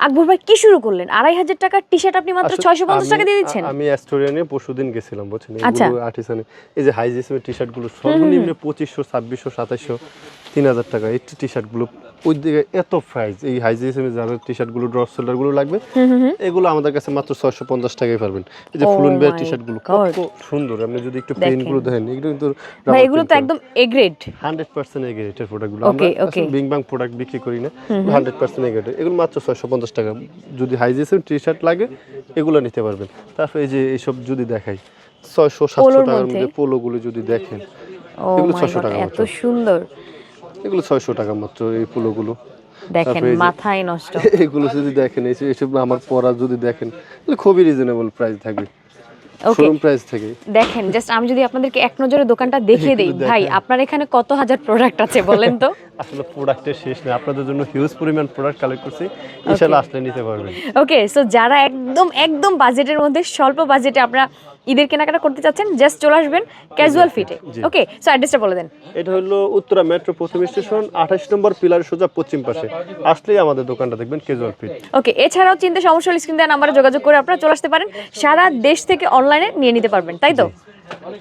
আকবর ভাই কি শুরু করলেন? 2500 টাকার টি-শার্ট আপনি মাত্র 650 টাকা দিয়ে দিচ্ছেন? আমি অ্যাস্টোরিয়ানে পরশুদিন গেছিলাম বুঝছেন, এগুলো আর্টিসানে এই যে হাই জিএসএম টি-শার্ট গুলো সর্বনিম্ন 2500 2600 2700 3000 টাকা এই টি-শার্ট গুলো ওই দিকে এত প্রাইস। এই হাই জিএসএম এর যারা টি-শার্ট গুলো ড্রপ শোল্ডার গুলো লাগবে এগুলো আমাদের কাছে মাত্র 650 টাকায় পাবেন। এই যে ফুলন বেয়ার টি-শার্ট গুলো কত সুন্দর, আপনি যদি একটু প্রিন্ট গুলো দেখেন এগুলো কিন্তু ভাই এগুলো তো একদম এ গ্রেড, 100% এ গ্রেডের প্রোডাক্টগুলো। আমরা আসলে বিং বাং প্রোডাক্ট বিক্রি করি না, 100% এ গ্রেড। এগুলো মাত্র 650 টাকা। যদি হাই জিএসএম টি-শার্ট লাগে এগুলো নিতে পারবেন। তারপর এই যে এইসব যদি দেখাই 600 700 টাকার মধ্যে পোলো গুলো যদি দেখেন এগুলো 600 টাকা এত সুন্দর, এগুলো 600 টাকা মাত্র এই পোলো গুলো। দেখেন মাথায় নষ্ট। এগুলো যদি দেখেন এইসব আমার পরা যদি দেখেন তাহলে খুবই রিজনেবল প্রাইস থাকবে শোরুম প্রাইস থেকে। দেখেন জাস্ট আমি যদি আপনাদেরকে এক নজরে দোকানটা দেখিয়ে দেই, ভাই আপনার এখানে কত হাজার প্রোডাক্ট আছে বলেন তো? আসলে প্রোডাক্টের শেষ নেই, আপনাদের জন্য হিউজ পরিমাণ প্রোডাক্ট কালেক্ট করছি, ইনশাআল্লাহ আসলে নিতে পারবেন। ওকে, সো যারা একদম একদম বাজেটের মধ্যে স্বল্প বাজেটে আপনারা ঈদের কেনাকাটা করতে চাচ্ছেন, জাস্ট চলে আসবেন ক্যাজুয়াল ফিটে। ওকে, সো অ্যাড্রেসটা বলে দেন। এটা হলো উত্তরা মেট্রো প্রথম স্টেশন 28 নম্বর পিলারের সোজা পশ্চিম পাশে আসলেই আমাদের দোকানটা দেখবেন ক্যাজুয়াল ফিট। ওকে, এছাড়াও চিন্তা সমস্যা হলে স্ক্রিন দেওয়া নাম্বারে যোগাযোগ করে আপনারা চলে আসতে পারেন, সারা দেশ থেকে অনলাইনে নিয়ে নিতে পারবেন, তাই তো?